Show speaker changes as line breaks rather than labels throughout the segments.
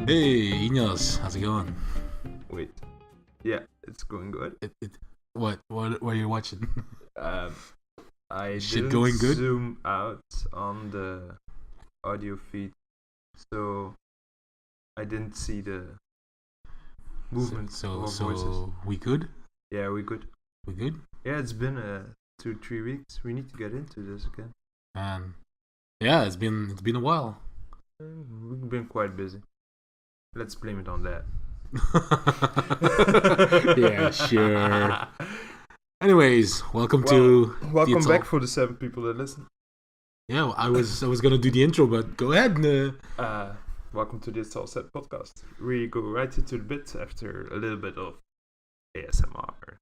Hey, Ignace, how's it going?
Wait. Yeah, it's going good.
What are you watching?
I
Shit
didn't
going good?
zoom out on the audio feed, so I didn't see the movement of our voices.
So we good?
Yeah, we good.
We good?
Yeah, it's been 2-3 weeks. We need to get into this again.
Yeah, it's been a while.
We've been quite busy. Let's blame it on that.
Yeah, sure. Anyways, welcome
back for the 7 people that listen.
Yeah, I was gonna do the intro, but go ahead.
Welcome to this All Set podcast. We go right into the bit after a little bit of ASMR.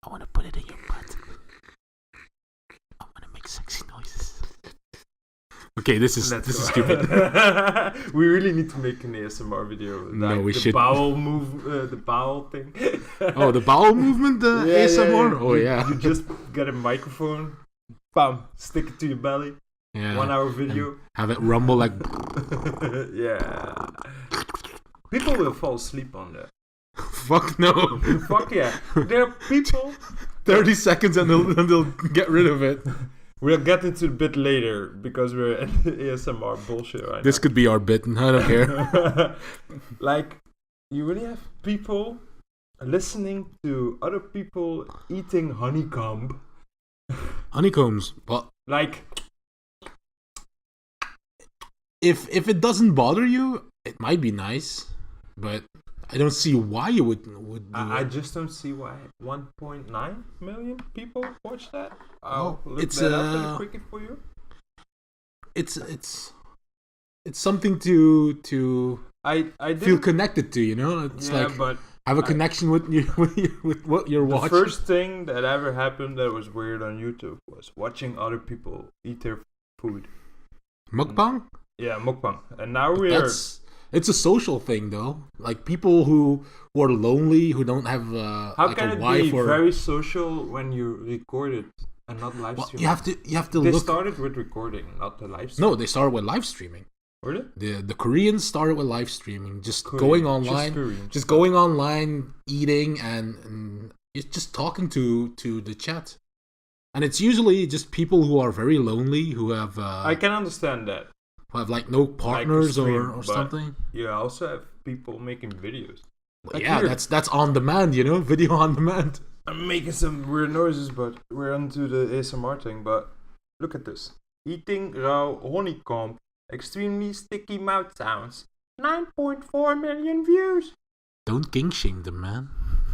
I want to put it in your butt. I want to make sexy noises. Okay, this is stupid.
We really need to make an ASMR video. Like
No, we
the
should.
Bowel move, the bowel thing.
Oh, the bowel movement, the ASMR. Oh yeah.
You just get a microphone, bam, stick it to your belly.
Yeah.
1 hour video.
And have it rumble like.
Yeah. People will fall asleep on that.
Fuck no.
Fuck yeah. There are people.
30 seconds and they'll get rid of it.
We'll get into the bit later because we're in ASMR bullshit right
This
now.
could be our bit, and I don't care.
Like, you really have people listening to other people eating honeycomb.
Honeycombs. Well,
Like,
if it doesn't bother you, it might be nice, but I don't see why you would do
I
it.
just don't see why 1.9 million people watch that.
Oh,
I'll look
it's,
that up really quickly for you.
It's something to
I
feel
didn't.
connected to, you know. It's
Yeah,
like
but
have a connection with you with what you're
the
watching.
first thing that ever happened that was weird on YouTube was watching other people eat their food.
Mukbang.
Yeah, mukbang. And now
It's a social thing though. Like people who are lonely, who don't have
How
like
can
a
it
wife
be
or
very social when you record it and not live
well,
stream?
you have to
They
look.
started with recording, not the live stream.
No, they started with live streaming.
Really?
The Koreans started with live streaming, just
Korean.
going
Just
online,
Korean.
just going online, eating, and it's just talking to the chat. And it's usually just people who are very lonely, who have
I can understand that.
who have like no partners
stream,
or
but
something.
You also have people making videos.
Well,
like
yeah,
here.
that's on demand, you know, video on demand.
I'm making some weird noises, but we're onto the ASMR thing. But look at this. Eating raw honeycomb. Extremely sticky mouth sounds. 9.4 million views.
Don't king shame them, man.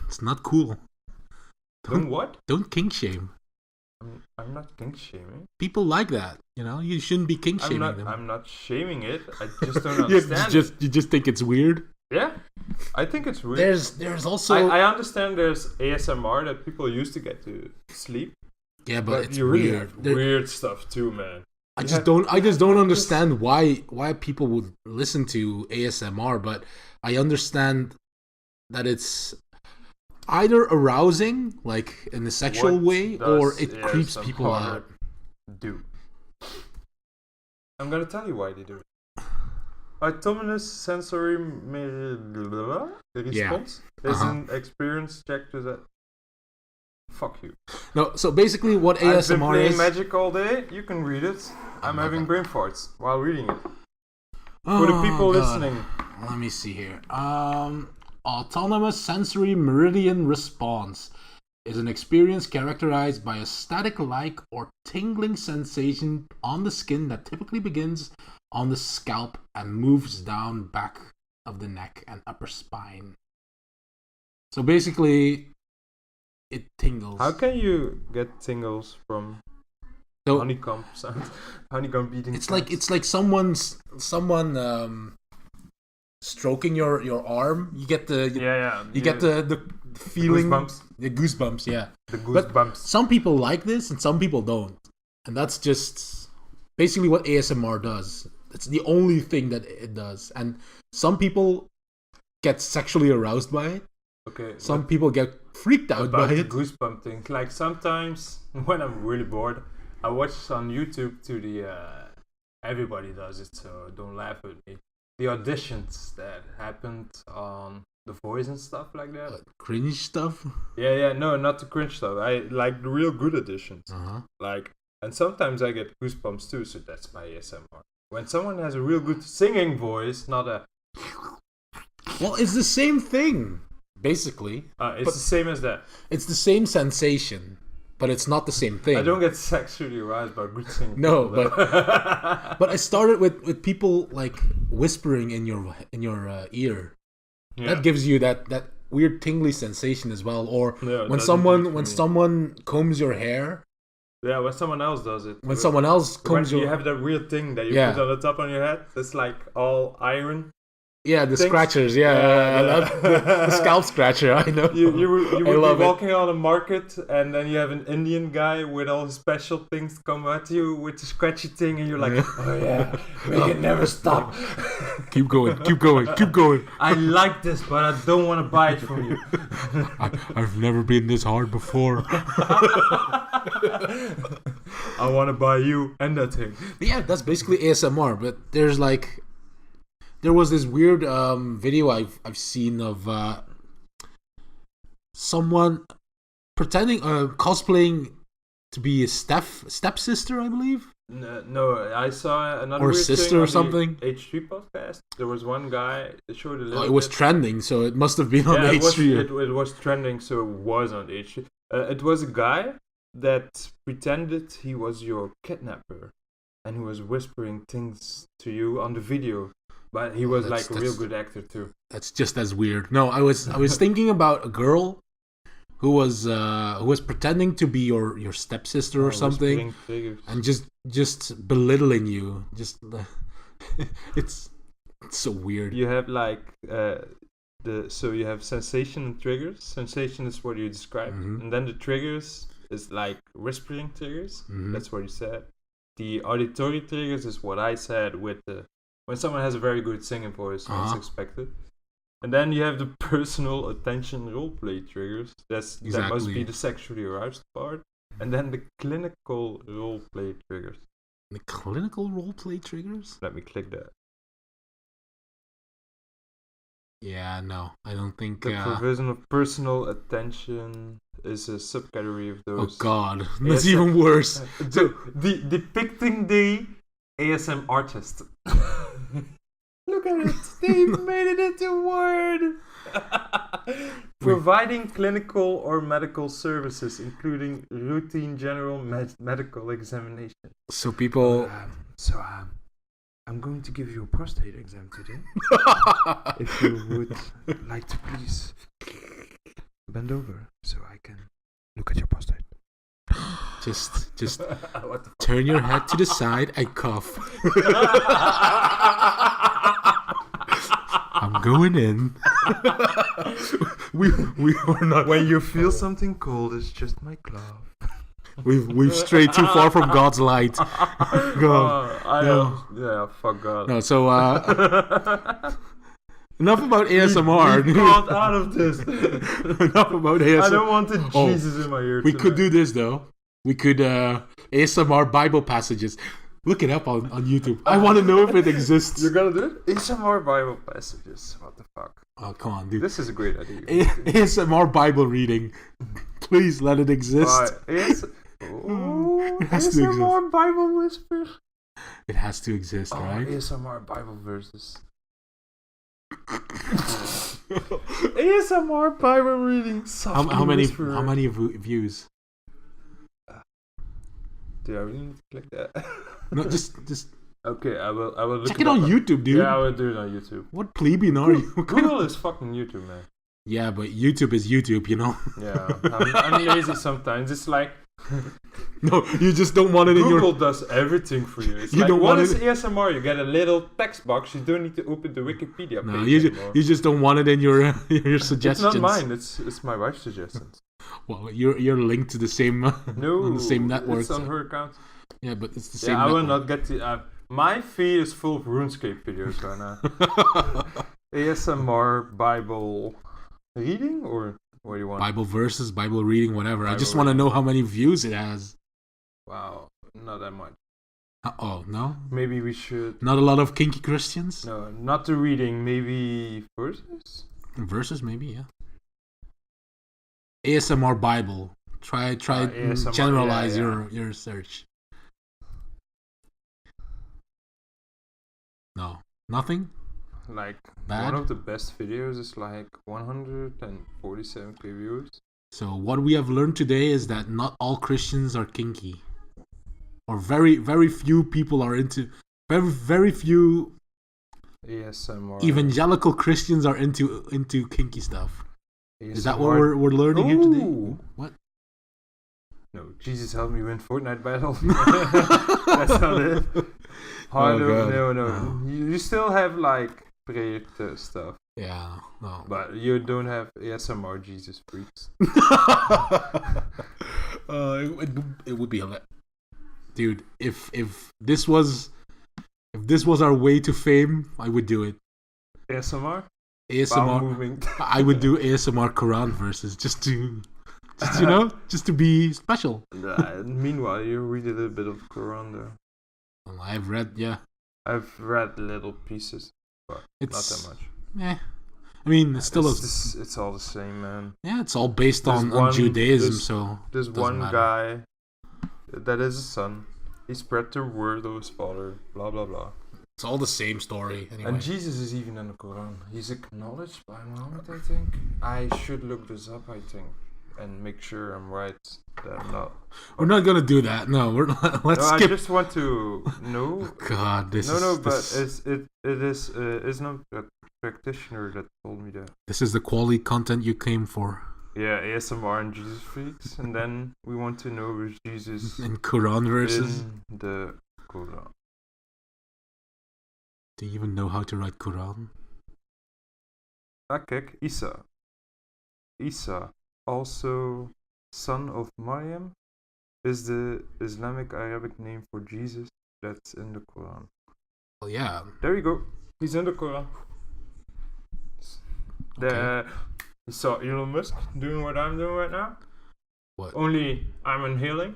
It's not cool.
Don't what?
Don't king shame.
I'm not kink shaming.
People like that, you know. You shouldn't be king shaming them.
I'm not shaming it. I just don't understand.
You just think it's weird.
Yeah, I think it's weird.
There's also
I understand there's ASMR that people use to get to sleep.
yeah, but it's
you really
weird.
have weird stuff too, man.
I just don't understand why people would listen to ASMR, but I understand that it's either arousing, like in a sexual
What
way, or
does
it creeps people
ASMR
out.
do? I'm gonna tell you why they do it. Autonomous sensory response is an experience check to that. Fuck you.
No, so basically what
I've been
ASMR
playing
is...
Magic all day. You can read it. I'm having brain farts while reading it.
Oh,
For the people
God.
listening.
Let me see here. Autonomous sensory meridian response is an experience characterized by a static-like or tingling sensation on the skin that typically begins on the scalp and moves down back of the neck and upper spine. So basically, it tingles.
How can you get tingles from
So
honeycomb sound? Honeycomb beating
it's
sounds?
like someone stroking your arm. You get the you get the feeling,
goosebumps.
the goosebumps. Yeah,
The
But
goosebumps.
some people like this and some people don't, and that's just basically what ASMR does. It's the only thing that it does, and some people get sexually aroused by it.
Okay.
Some people get freaked out
about
by
the
it.
goosebump thing. Like sometimes when I'm really bored, I watch on YouTube to the everybody does it, so don't laugh at me. the auditions that happened on The Voice and stuff like that.
Cringe stuff?
Yeah, no, not the cringe stuff. I like the real good auditions.
Uh-huh.
Like, and sometimes I get goosebumps too, so that's my ASMR. When someone has a real good singing voice, not a...
Well, it's the same thing, basically.
It's the same as that.
It's the same sensation, but it's not the same thing.
I don't get sexually aroused by good singing.
No, but I started with people like whispering in your ear. Yeah. That gives you that weird tingly sensation as well. Or when someone combs your hair.
Yeah, when someone else does it.
When someone else combs
you have that weird thing that you put on the top of your head. It's like all iron.
Yeah, the scratchers. The scalp scratcher. I know.
You would be walking on a market, and then you have an Indian guy with all his special things come at you with the scratchy thing, and you're like, oh yeah, make it never stop.
Keep going, keep going, keep going.
I like this, but I don't want to buy it from you.
I've never been this hard before.
I want to buy you and that thing.
But yeah, that's basically ASMR. But there was this weird video I've seen of someone pretending cosplaying to be a stepsister, I believe.
No, I saw another
or
weird
sister
thing
or
on
something.
The H3 podcast. There was one guy that showed a little.
It was trending, so it must have been on the H3.
It was trending, so it was on the H3. It was a guy that pretended he was your kidnapper, and he was whispering things to you on the video. But he was like a real good actor too. That's
just as weird. No, I was thinking about a girl who was pretending to be your stepsister or something, and just belittling you. Just it's so weird.
You have like so you have sensation and triggers. Sensation is what you described, and then the triggers is like whispering triggers. That's what you said. The auditory triggers is what I said with the. When someone has a very good singing voice, it's expected. And then you have the personal attention roleplay triggers. That must be the sexually aroused part. And then the clinical roleplay triggers.
The clinical roleplay triggers?
Let me click that.
Yeah, no, I don't think...
The provision of personal attention is a subcategory of those.
Oh god, that's even worse.
Depicting the ASM artist. Look at it, they made it into a word. Providing clinical or medical services, including routine general medical examination.
So people...
I'm going to give you a prostate exam today. If you would like to please bend over so I can look at your prostate.
Just turn your head to the side and cough. I'm going in. we were not.
When you feel something cold, it's just my glove.
We've strayed too far from God's light. God.
Yeah, fuck God.
No, so enough about ASMR.
Leave God out of this.
Enough about ASMR.
I don't want the Jesus in my ear.
We could do this though. We could ASMR Bible passages. Look it up on YouTube. I want to know if it exists.
You're gonna do it? ASMR Bible passages. What the fuck?
Oh, come on, dude.
This is a great idea.
ASMR Bible reading. Please let it exist.
It has to exist. ASMR Bible whispers.
It has to exist, right?
ASMR Bible verses. ASMR Bible reading.
How many views?
Do I really need to click that?
No, just.
Okay, I will. Look
check it on YouTube, dude.
Yeah, I will do it on YouTube.
What plebeian are you?
Google is fucking YouTube, man.
Yeah, but YouTube is YouTube, you know.
Yeah, I'm lazy sometimes. It's like.
No, you just don't want it in your...
Google does everything for you. It's like, what is ASMR? You get a little text box. You don't need to open the Wikipedia page anymore.
You just don't want it in your suggestions.
It's not mine. It's my wife's suggestions.
Well, you're linked to the same on the same network.
It's on her account.
Yeah, but it's the same.
Yeah, I will not get to. My feed is full of RuneScape videos right now. ASMR Bible reading or what do you want?
Bible verses, Bible reading, whatever. I just want to know how many views it has.
Wow, not that much.
Oh, no?
Maybe we should.
Not a lot of kinky Christians?
No, not the reading. Maybe verses.
Verses, maybe, yeah. ASMR Bible. Try
ASMR,
generalize
yeah.
your search. No, nothing.
Like
Bad?
one of the best videos is like 147k views.
So what we have learned today is that not all Christians are kinky, or very few people are into. Very few
ASMR.
evangelical Christians are into kinky stuff.
ASMR.
Is that what we're learning here today? What?
No, Jesus help me win Fortnite battle. That's not it. No. You still have like prayer stuff.
Yeah, no.
But you don't have ASMR Jesus freaks.
It would be a dude. If this was our way to fame, I would do it.
ASMR.
ASMR. I would do ASMR Quran verses just to be special.
Meanwhile, you read a little bit of Quran though.
Well, I've read
little pieces, but not that much.
Yeah, I mean, it's still
it's all the same, man.
Yeah, it's all based on Judaism. So
there's one guy that is a son. He spread the word of his father. Blah blah blah.
It's all the same story. Anyway.
And Jesus is even in the Quran. He's acknowledged by Muhammad, I think. I should look this up, I think, and make sure I'm right. That I'm not.
We're not gonna do that. No, let's skip.
I just want to know.
God, this is.
No, but it's not a practitioner that told me that.
This is the quality content you came for.
Yeah, ASMR and Jesus freaks, and then we want to know which Jesus
in Quran verses.
In the Quran.
Do you even know how to write Quran?
Kijk, Isa. Isa, also son of Maryam, is the Islamic Arabic name for Jesus that's in the Quran.
Well, yeah.
There you go. He's in the Quran.
Okay.
You saw Elon Musk doing what I'm doing right now?
What?
Only I'm inhaling.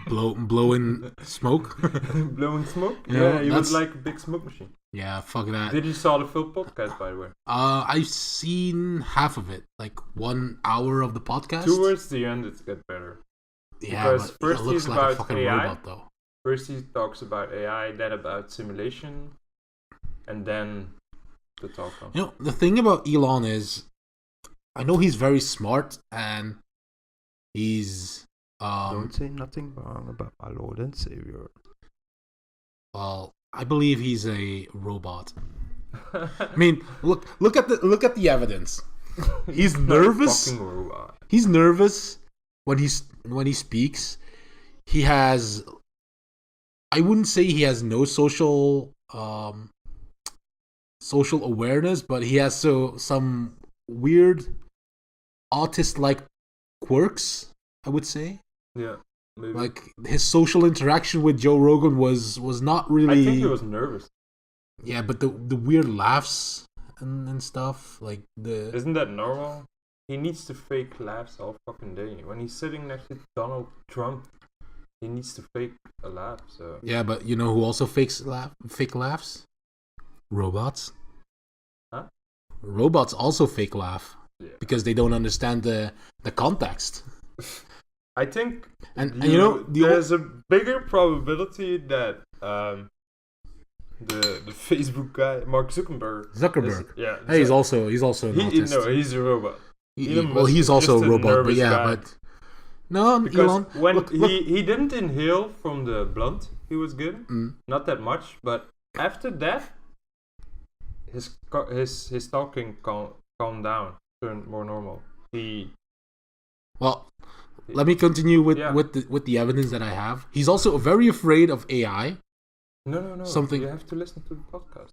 Blowing smoke?
Blowing smoke?
Yeah,
he was like a big smoke machine.
Yeah, fuck that.
Did you saw the full podcast, by the way?
I've seen half of it, like 1 hour of the podcast.
Towards the end, it gets better.
Yeah, because
but first
it looks
he's
like
about
a fucking
AI.
robot, though.
First he talks about AI, then about simulation, and then the talk comes.
You know, the thing about Elon is, I know he's very smart, and he's...
Don't say nothing wrong about my Lord and Savior.
Well, I believe he's a robot. I mean, look at the evidence. He's nervous.
Fucking robot.
He's nervous when he speaks. He has... I wouldn't say he has no social awareness, but he has some weird autist-like quirks, I would say.
Yeah, maybe.
Like his social interaction with Joe Rogan was not really.
I think he was nervous.
Yeah, but the weird laughs and stuff, like the.
Isn't that normal? He needs to fake laughs all fucking day. When he's sitting next to Donald Trump, he needs to fake a laugh. So.
Yeah, but you know who also fake laughs? Robots.
Huh?
Robots also fake laugh.
Yeah.
Because they don't understand the context.
I think
and you know
there's a bigger probability that the Facebook guy Mark Zuckerberg.
Hey, he's also an autist.
No, he's a robot.
He's also a robot, but yeah,
guy.
but no,
because
Elon.
When he didn't inhale from the blunt he was given, not that much, but after that his talking calmed down, turned more normal.
Let me continue with the evidence that I have. He's also very afraid of AI.
No.
Something
you have to listen to the podcast.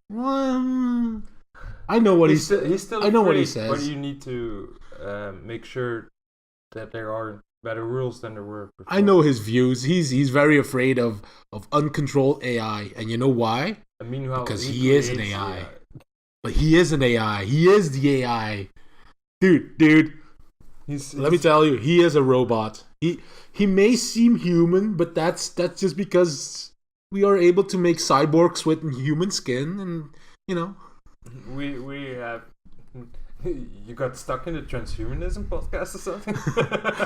I know what
he's still.
I know
afraid,
what he says.
But you need to make sure that there are better rules than there were before.
I know his views. He's very afraid of uncontrolled AI, and you know why?
And meanwhile,
because he is an AI. But he is an AI. He is the AI, dude. Let me tell you, he is a robot. He may seem human, but that's just because we are able to make cyborgs with human skin, and
We have. You got stuck in the transhumanism podcast or something?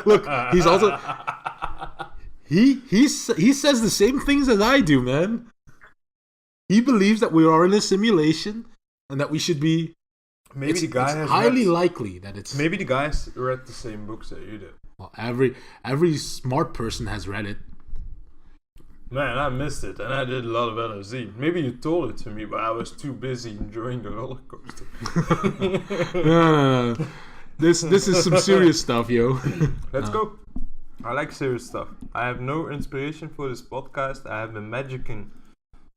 Look, he's also he says the same things as I do, man. He believes that we are in a simulation and that we should be.
Maybe the guy has
highly likely that it's.
Maybe the guys read the same books that you did.
Well, every smart person has read it.
Man, I missed it, and I did a lot of LSD. Maybe you told it to me, but I was too busy enjoying the roller coaster.
No. This is some serious stuff, yo.
Let's go. I like serious stuff. I have no inspiration for this podcast. I have been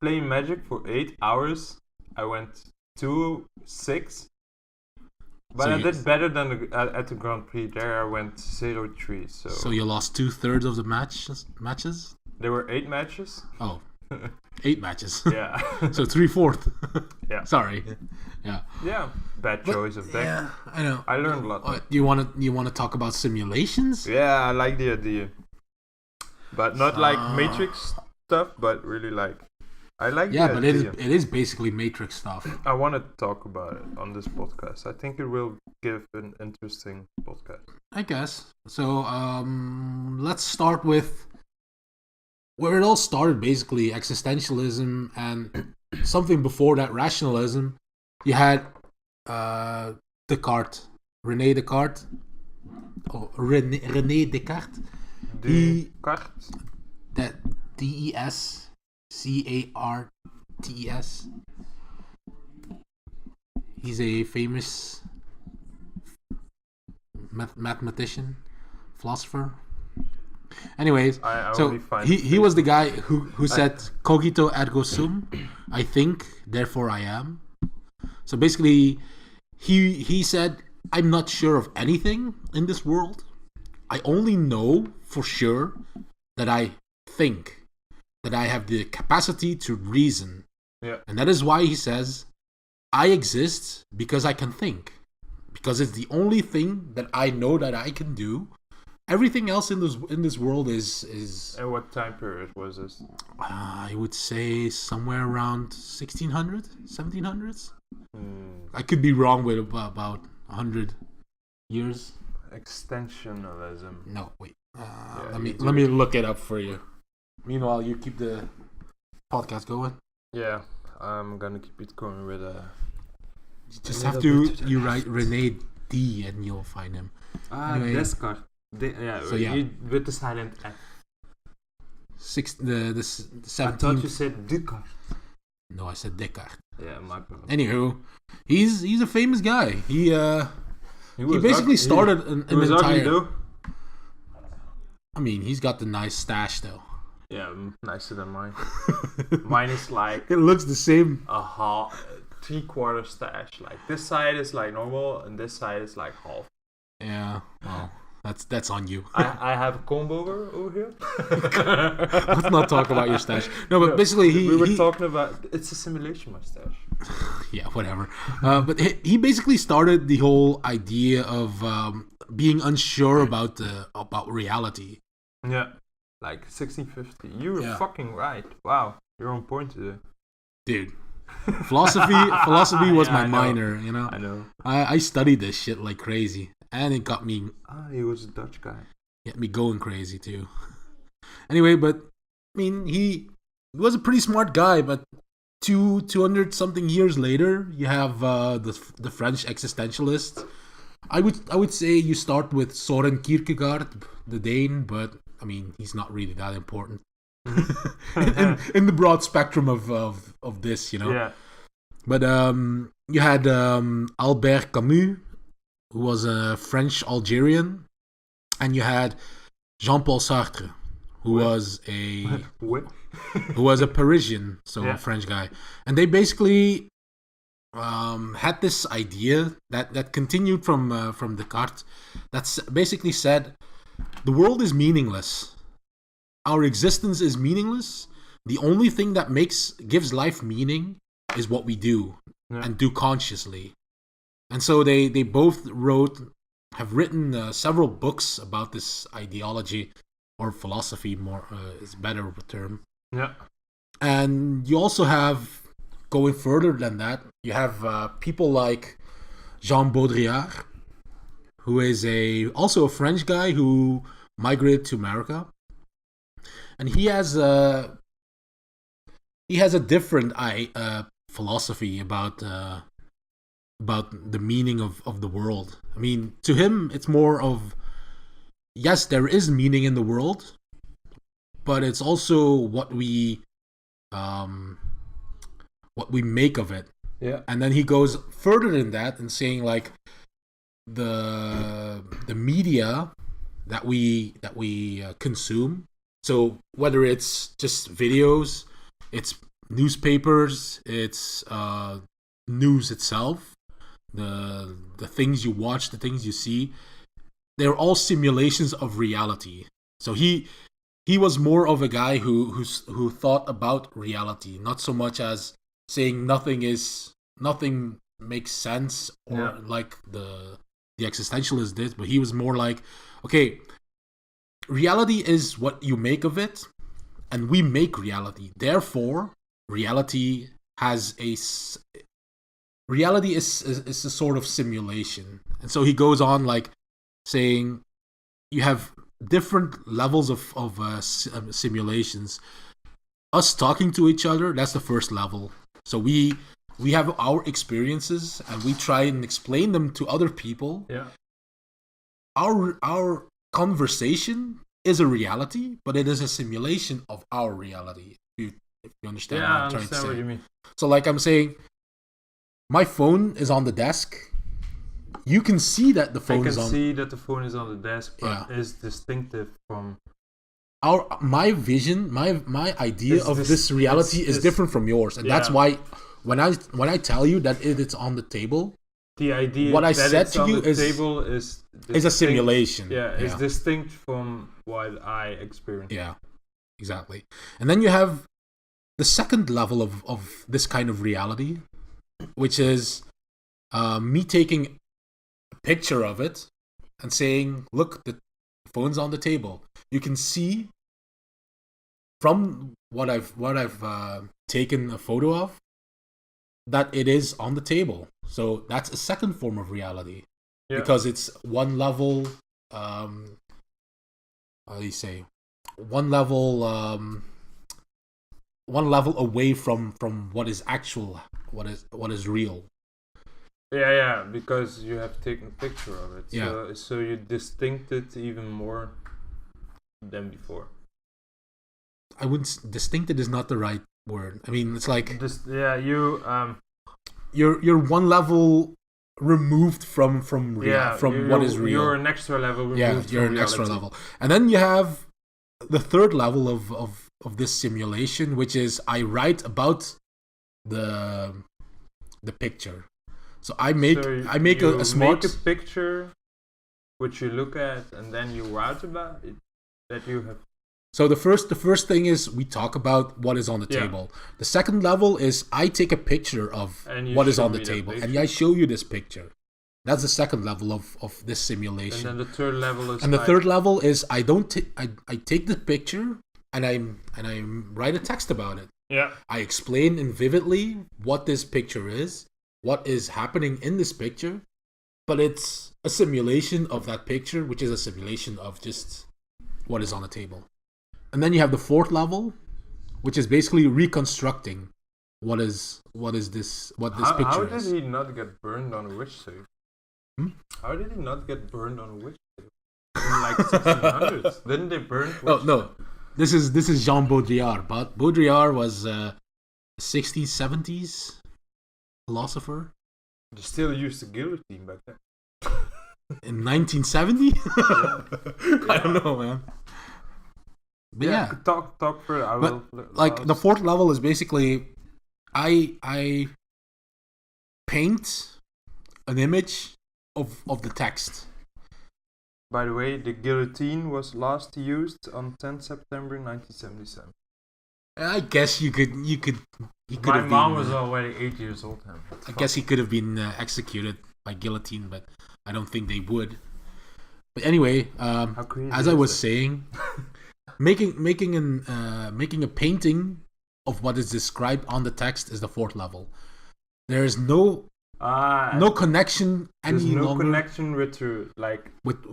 playing Magic for 8 hours. I went 2-6. But
So
I did better than at the Grand Prix. There I went 0-3.
So you lost 2/3 of the matches?
There were 8 matches.
Oh, 8 matches.
Yeah.
So 3/4.
Yeah.
Sorry. Yeah.
Yeah. Bad choice of deck.
Yeah, I know.
I learned a lot.
You want to talk about simulations?
Yeah, I like the idea. But not like Matrix stuff, but really like I like the
but
idea.
it is basically Matrix stuff.
I want to talk about it on this podcast. I think it will give an interesting podcast.
I guess. So let's start with where it all started, basically existentialism, and something before that, rationalism. You had Descartes, René Descartes. Oh, René Descartes.
Descartes.
That Descartes. He's a famous mathematician, philosopher. Anyways, so he was the guy who said cogito ergo sum, I think, therefore I am. So basically, he said, I'm not sure of anything in this world. I only know for sure that I think, that I have the capacity to reason.
Yeah.
And that is why he says, I exist because I can think. Because it's the only thing that I know that I can do. Everything else in this world is.
And what time period was this?
I would say somewhere around 1600, 1700s. I could be wrong with about 100 years.
Extensionalism.
No, wait. Let me look it up for you. Meanwhile, you keep the podcast going.
Yeah, I'm gonna keep it going with
You just have to. You write René D and you'll find him. Anyway,
Descartes. With the silent F.
The 17th.
I thought you said Descartes.
No, I said Descartes.
Yeah, my problem.
Anywho, he's a famous guy. He basically started an entire.
Ugly though.
I mean, he's got the nice stash though.
Yeah, nicer than mine. Mine is like
it looks the same.
A half, 3/4 stash. Like this side is like normal, and this side is like half.
Yeah, well, that's on you.
I have a comb over here.
Let's not talk about your stash. No, but basically
we were talking about it's a simulation mustache.
Yeah, whatever. But he basically started the whole idea of being unsure about reality.
Yeah, like 1650. You were fucking right. Wow, you're on point today,
dude. Philosophy was my minor. You know.
I know.
I studied this shit like crazy, and it got me.
He was a Dutch guy.
Get me going crazy too. Anyway, but I mean, he was a pretty smart guy. But 200 something years later, you have the French existentialists. I would say you start with Søren Kierkegaard, the Dane, but I mean, he's not really that important in the broad spectrum of this, you know.
Yeah.
But you had Albert Camus, who was a French Algerian, and you had Jean-Paul Sartre, who was a Parisian, so a French guy, and they basically had this idea that continued from Descartes, that basically said the world is meaningless. Our existence is meaningless. The only thing that gives life meaning is what we do and do consciously. And so they both have written several books about this ideology, or philosophy, more is a better term.
Yeah.
And you also have, going further than that, you have people like Jean Baudrillard, who is also a French guy who migrated to America, and he has a different philosophy about the meaning of the world. I mean, to him, it's more of, yes, there is meaning in the world, but it's also what we make of it.
Yeah.
And then he goes further than that and saying, like, the media that we consume. So whether it's just videos, it's newspapers, it's news itself, the things you watch, the things you see, they're all simulations of reality. So he was more of a guy who thought about reality, not so much as saying nothing makes sense, or like the existentialist did, but he was more like, okay, reality is what you make of it, and we make reality. Therefore, reality is a sort of simulation. And so he goes on, like, saying you have different levels of simulations. Us talking to each other, that's the first level. So we have our experiences and we try and explain them to other people.
Yeah.
Our conversation is a reality, but it is a simulation of our reality. If you understand what I'm trying to say. What you mean. So, like I'm saying, my phone is on the desk. You can see that the phone is on.
I can see that the phone is on the desk, but is distinctive from
my vision, my idea of this reality is different from yours, and that's why when I tell you that it's on the table,
the idea
what I
that
said
it's
to
on
you
the table is
a simulation.
Yeah, it's distinct from what I experience.
Yeah, exactly. And then you have the second level of this kind of reality, which is me taking a picture of it and saying, look, the phone's on the table. You can see from what I've taken a photo of that it is on the table. So that's a second form of reality, because it's one level. How do you say? One level away from what is actual, what is real.
Yeah, because you have taken a picture of it. So you distinct it even more than before.
I wouldn't. Distincted is not the right word. I mean, it's like you're one level removed from what is real.
You're an extra level removed.
Yeah, you're an extra level, and then you have the third level of this simulation, which is I write about the picture. So I make a smart
picture, which you look at, and then you write about it. That you have.
So the first thing is we talk about what is on the table. The second level is I take a picture of what is on the table, and I show you this picture. That's the second level of this simulation.
And then the third level is.
And the third level is I take the picture and I write a text about it.
Yeah.
I explain vividly what this picture is, what is happening in this picture, but it's a simulation of that picture, which is a simulation of just what is on the table. And then you have the fourth level, which is basically reconstructing what this picture is.
How did he not get burned on a witch save? How did he not get burned on a witch save? In like 1600s, didn't they burn?
Oh no, this is Jean Baudrillard. But Baudrillard was 60s, 70s philosopher.
They still used the guillotine back then.
In 1970? I don't know, man. But
talk further. I will.
The fourth level is basically I paint an image of the text.
By the way, the guillotine was last used on 10 September 1977.
I guess you could.
My mom was already 8 years old.
I guess he could have been executed by guillotine, but I don't think they would. But anyway, as I was saying, making a painting of what is described on the text is the fourth level. There is no connection any
there's no
longer
connection with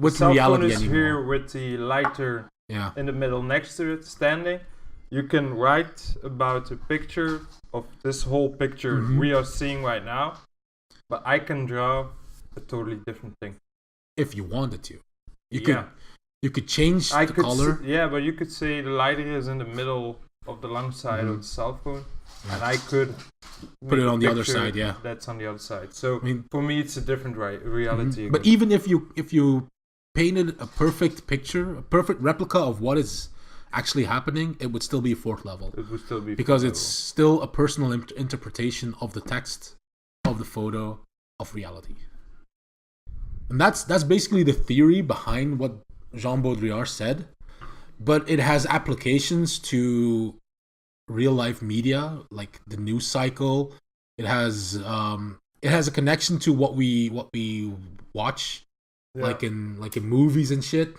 with
cell
reality
phone is
anymore.
here with the lighter in the middle next to it, standing. You can write about a picture of this whole picture we are seeing right now, but I can draw a totally different thing.
If you wanted to, you could change the color.
But you could say the lighter is in the middle of the long side of the cell phone, and I could
put it on the other side. Yeah,
that's on the other side. So for me, it's a different reality.
But even if you painted a perfect picture, a perfect replica of what is actually happening, it would still be a fourth level.
It would still be
because it's still a personal interpretation of the text, of the photo, of reality. And that's basically the theory behind what Jean Baudrillard said, but it has applications to real life media, like the news cycle. It has a connection to what we watch, like in movies and shit.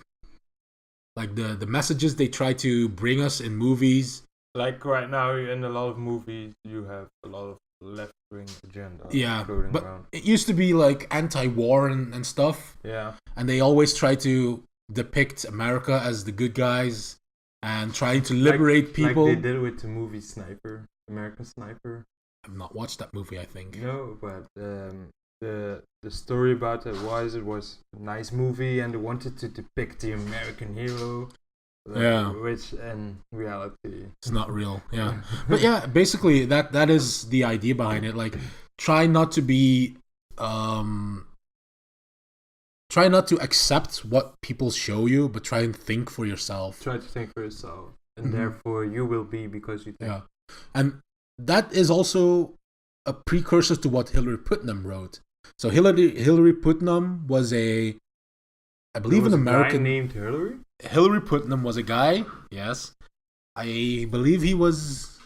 Like the messages they try to bring us in movies.
Like right now in a lot of movies, you have a lot of left-wing agenda.
Yeah, but around. It used to be like anti-war and stuff.
Yeah. And
they always try to depict America as the good guys and trying to liberate people.
Like they did with the movie Sniper, American Sniper.
I've not watched that movie, I think.
No, but the story about it was a nice movie and they wanted to depict the American hero. Which in reality
it's not real. Yeah. But yeah, basically that is the idea behind it. Like try not to accept what people show you, but try and think for yourself.
Try to think for yourself. And therefore you will be because you think.
Yeah. And that is also a precursor to what Hilary Putnam wrote. So Hilary Putnam was I believe an American
guy named Hilary.
Hilary Putnam was a guy. Yes, I believe he was.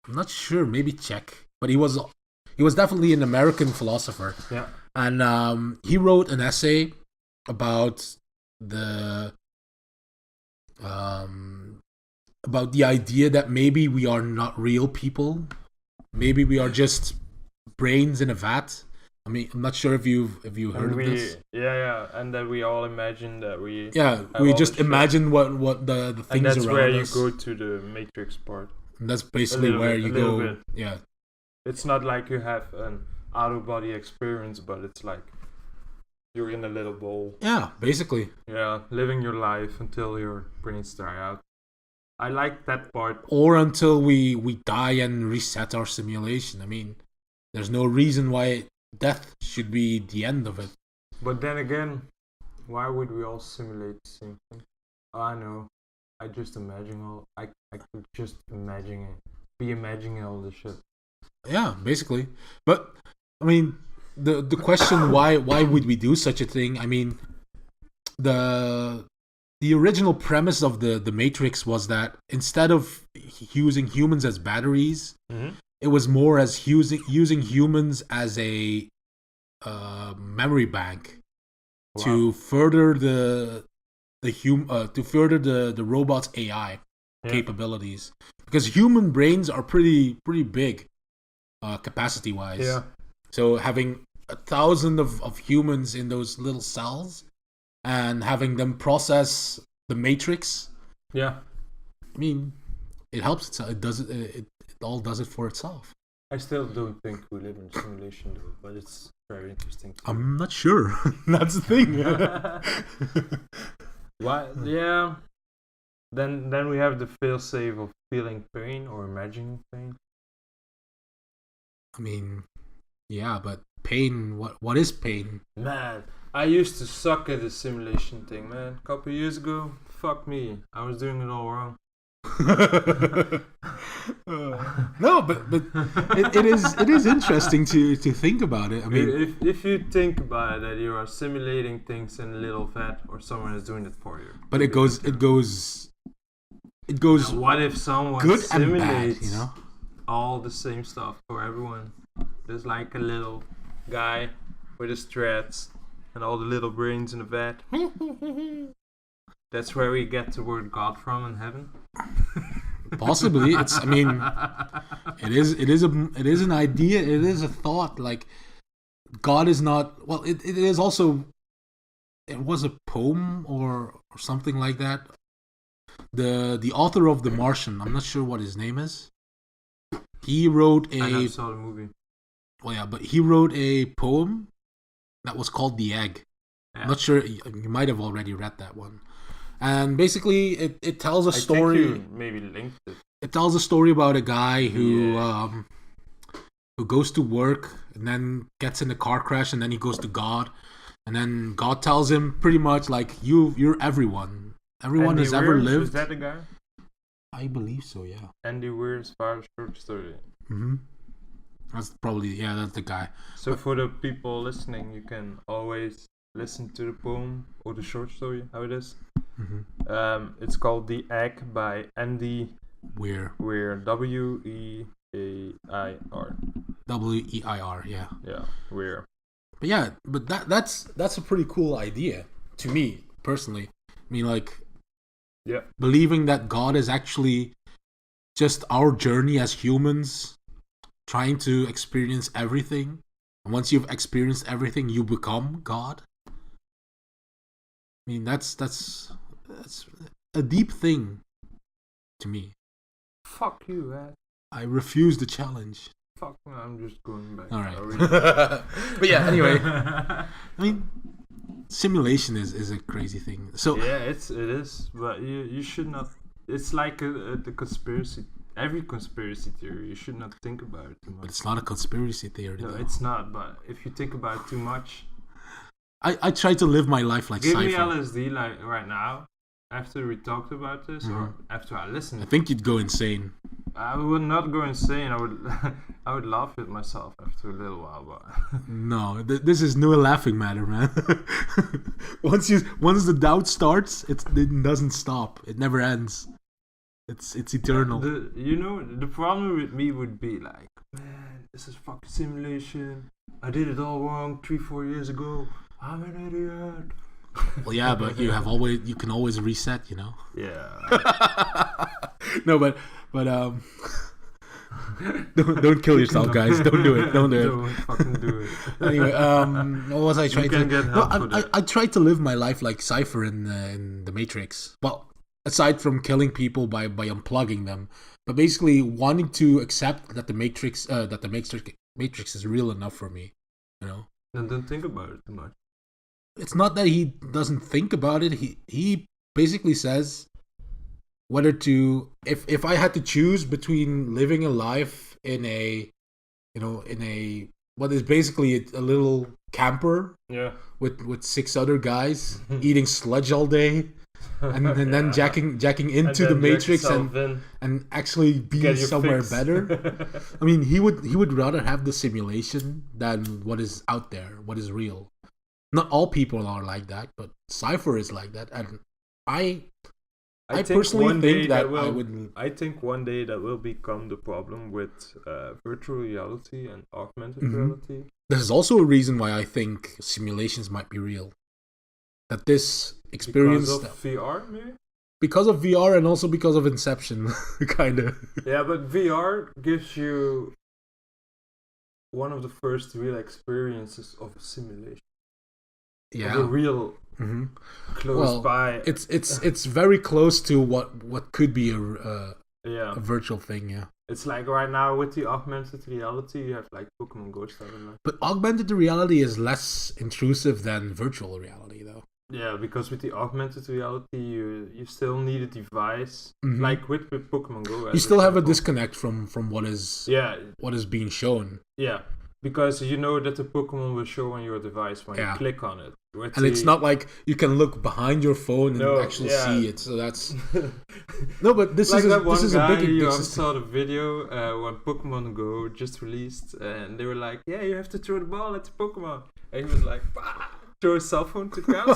I'm not sure. Maybe Czech, but he was definitely an American philosopher.
Yeah,
and he wrote an essay about the idea that maybe we are not real people. Maybe we are just brains in a vat. I mean, I'm not sure if you've heard of this.
Yeah, and that we all imagine that we.
Yeah, we just imagine what the things around us.
And that's where you go to the Matrix part.
And that's basically where you go. Bit. Yeah.
It's not like you have an out of body experience, but it's like you're in a little bowl.
Yeah, basically.
Yeah, living your life until your brains die out. I like that part.
Or until we die and reset our simulation. I mean, there's no reason why death should be the end of it.
But then again, why would we all simulate the same thing? Oh, I know. I just imagine all. I could just imagining all this shit.
Yeah, basically. But I mean, the question why would we do such a thing? I mean, the original premise of the Matrix was that instead of using humans as batteries, it was more as using humans as a memory bank to further the robot's AI capabilities, because human brains are pretty big capacity wise.
Yeah.
So having 1,000 of humans in those little cells and having them process the Matrix.
Yeah.
I mean, it helps. It all does it for itself.
I still don't think we live in a simulation though, but it's very interesting.
I'm not sure. That's the thing.
Why? Yeah. Then we have the fail-safe of feeling pain or imagining pain.
I mean, yeah, but pain. What is pain?
Man, I used to suck at the simulation thing, man. A couple years ago, fuck me, I was doing it all wrong.
No, but it is interesting to think about it. I mean,
if you think about it, that you are simulating things in a little vat, or someone is doing it for you.
But it goes.
Now, what if someone
good
simulates
and bad,
all the same stuff for everyone? There's like a little guy with his dreads and all the little brains in the vat. That's where we get the word God from in heaven.
Possibly, I mean, it is an idea. It is a thought. Like, God is not. Well, it is also. It was a poem or something like that. The author of The Martian. I'm not sure what his name is. He wrote a.
I never saw the movie.
Well, yeah, but he wrote a poem that was called The Egg. Yeah. I'm not sure. You might have already read that one. And basically, it tells a story.
I think you maybe linked it.
It tells a story about a guy who goes to work and then gets in a car crash, and then he goes to God, and then God tells him pretty much like you're everyone. Everyone
Andy
has ever
Weir,
lived.
Is that the guy?
I believe so. Yeah.
Andy Weir's Fire Short Story.
Mm-hmm. That's probably that's the guy.
So for the people listening, you can always listen to the poem or the short story, how it is. Mm-hmm. It's called The Egg by Andy
Weir.
Weir. Weir.
Weir, yeah.
Yeah, Weir.
But yeah, but that's a pretty cool idea to me personally. I mean, like, believing that God is actually just our journey as humans, trying to experience everything, and once you've experienced everything, you become God. I mean, that's a deep thing to me.
Fuck you, man.
I refuse the challenge.
Fuck, I'm just going back.
All right. But yeah, anyway. I mean, simulation is a crazy thing. So
yeah, it is. But you should not. It's like the conspiracy. Every conspiracy theory, you should not think about it too much.
But it's not a conspiracy theory.
No, it's not. But if you think about it too much,
I try to live my life like
Give
Cypher.
me LSD like right now, after we talked about this, or after I listened.
I think you'd go insane.
I would not go insane. I would laugh at myself after a little while, but
no, this is no laughing matter, man. once the doubt starts, it doesn't stop. It never ends. It's eternal.
The problem with me would be like, man, this is fucking simulation. I did it all wrong 3-4 years ago. I'm an idiot.
Well, yeah, but you can always reset, you know.
Yeah.
No, but don't kill yourself, guys. Don't do it. Don't do it.
Don't fucking do it.
Anyway, what was I trying to?
Get help for that.
I tried to live my life like Cypher in the Matrix. Well, aside from killing people by unplugging them, but basically wanting to accept that the Matrix is real enough for me, you know.
And don't think about it too much.
It's not that he doesn't think about it. He basically says whether to if I had to choose between living a life in a what is basically a little camper with 6 other guys eating sludge all day and then jacking into the Matrix and actually be somewhere better. I mean, he would rather have the simulation than what is out there, what is real. Not all people are like that, but Cypher is like that, and I personally think that
I think one day that will become the problem with virtual reality and augmented reality.
There's also a reason why I think simulations might be real. That this experience
because of VR, maybe.
Because of VR and also because of Inception, kind of.
Yeah, but VR gives you one of the first real experiences of a simulation.
Yeah,
the real close by.
It's very close to what could be a virtual thing. Yeah,
it's like right now with the augmented reality, you have like Pokemon Go stuff in there.
But augmented reality is less intrusive than virtual reality, though.
Yeah, because with the augmented reality, you still need a device. Like with Pokemon Go,
you still have a disconnect from what is being shown.
Yeah. Because you know that the Pokemon will show on your device when you click on it.
And it's not like you can look behind your phone and actually see it. So that's no, but this
like
is a big.
You saw the video when Pokemon Go just released, and they were like, "Yeah, you have to throw the ball at the Pokemon," and he was like, "Bah!" Throw his cell phone to the ground.